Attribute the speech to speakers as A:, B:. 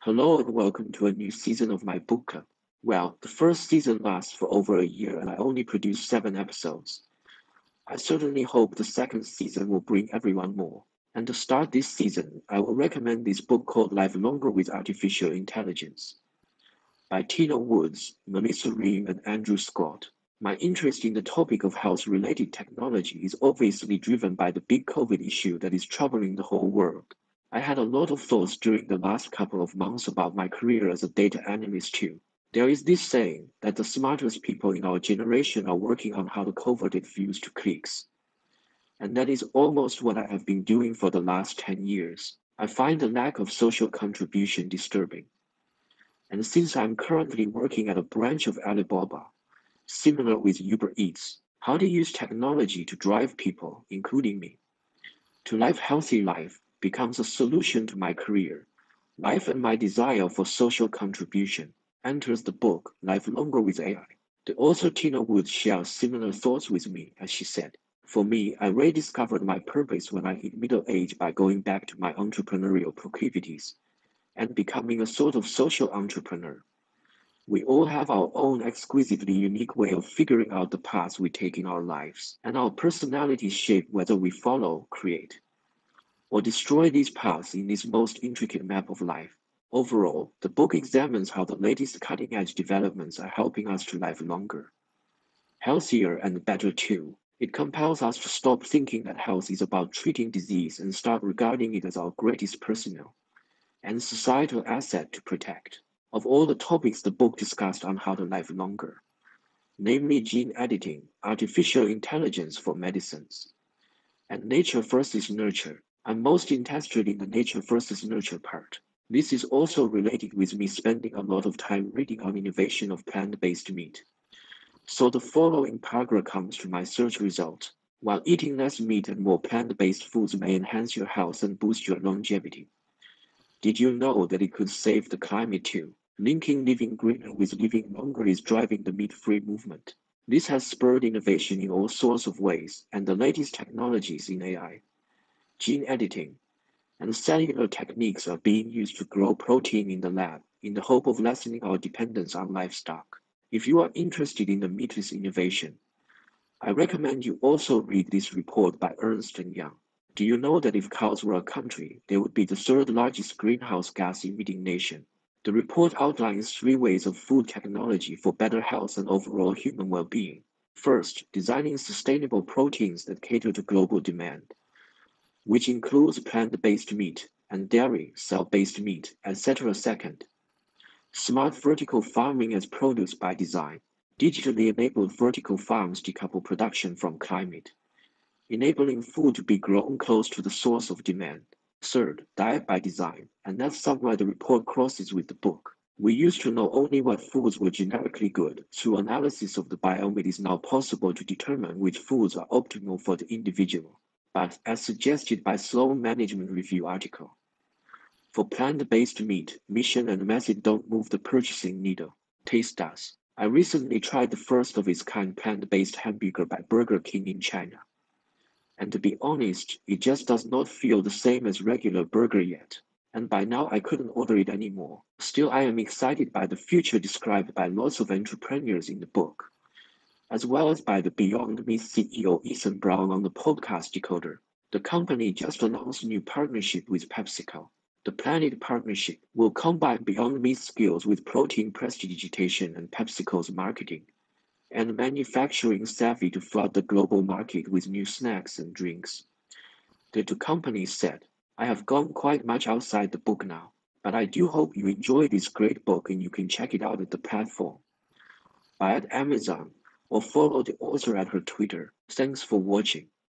A: Hello and welcome to a new season of my book club. Well, the first season lasts for over a year and I only produced 7 episodes. I certainly hope the second season will bring everyone more. And to start this season, I will recommend this book called Live Longer with Artificial Intelligence by Tina Woods, Melissa Ream, and Andrew Scott. My interest in the topic of health-related technology is obviously driven by the big COVID issue that is troubling the whole world. I had a lot of thoughts during the last couple of months about my career as a data analyst too. There is this saying that the smartest people in our generation are working on how to convert views to clicks. And that is almost what I have been doing for the last 10 years. I find the lack of social contribution disturbing. And since I'm currently working at a branch of Alibaba, similar with Uber Eats, how to use technology to drive people, including me, to live healthy life becomes a solution to my career, life and my desire for social contribution enters the book Live Longer with AI. The author Tina Wood shares similar thoughts with me as she said, for me, I rediscovered my purpose when I hit middle age by going back to my entrepreneurial proclivities and becoming a sort of social entrepreneur. We all have our own exquisitely unique way of figuring out the paths we take in our lives, and our personalities shape whether we follow, create, or destroy these paths in this most intricate map of life. Overall, the book examines how the latest cutting-edge developments are helping us to live longer, healthier, and better too. It compels us to stop thinking that health is about treating disease and start regarding it as our greatest personal and societal asset to protect. Of all the topics the book discussed on how to live longer, namely gene editing, artificial intelligence for medicines, and nature versus nurture, I'm most interested in the nature versus nurture part. This is also related with me spending a lot of time reading on innovation of plant-based meat. So the following paragraph comes to my search result. While eating less meat and more plant-based foods may enhance your health and boost your longevity, did you know that it could save the climate too? Linking living greener with living longer is driving the meat-free movement. This has spurred innovation in all sorts of ways, and the latest technologies in AI, gene editing, and cellular techniques are being used to grow protein in the lab in the hope of lessening our dependence on livestock. If you are interested in the meatless innovation, I recommend you also read this report by Ernst & Young. Do you know that if cows were a country, they would be the third largest greenhouse gas emitting nation? The report outlines 3 ways of food technology for better health and overall human well-being. First, designing sustainable proteins that cater to global demand, which includes plant-based meat and dairy, cell-based meat, etc. Second, smart vertical farming as produce by design. Digitally enabled vertical farms decouple production from climate, enabling food to be grown close to the source of demand. Third, diet by design, and that's somewhere the report crosses with the book. We used to know only what foods were generically good. Through analysis of the biome, it is now possible to determine which foods are optimal for the individual. But as suggested by Sloan Management Review article, for plant-based meat, mission and method don't move the purchasing needle. Taste does. I recently tried the first of its kind plant-based hamburger by Burger King in China. And to be honest, it just does not feel the same as regular burger yet. And by now I couldn't order it anymore. Still, I am excited by the future described by lots of entrepreneurs in the book, as well as by the Beyond Meat CEO Ethan Brown on the podcast Decoder. The company just announced a new partnership with PepsiCo. The Planet Partnership will combine Beyond Meat skills with protein prestidigitation and PepsiCo's marketing and manufacturing savvy to flood the global market with new snacks and drinks. The 2 companies said, I have gone quite much outside the book now, but I do hope you enjoy this great book and you can check it out at the platform. Buy at Amazon or follow the author at her Twitter. Thanks for watching.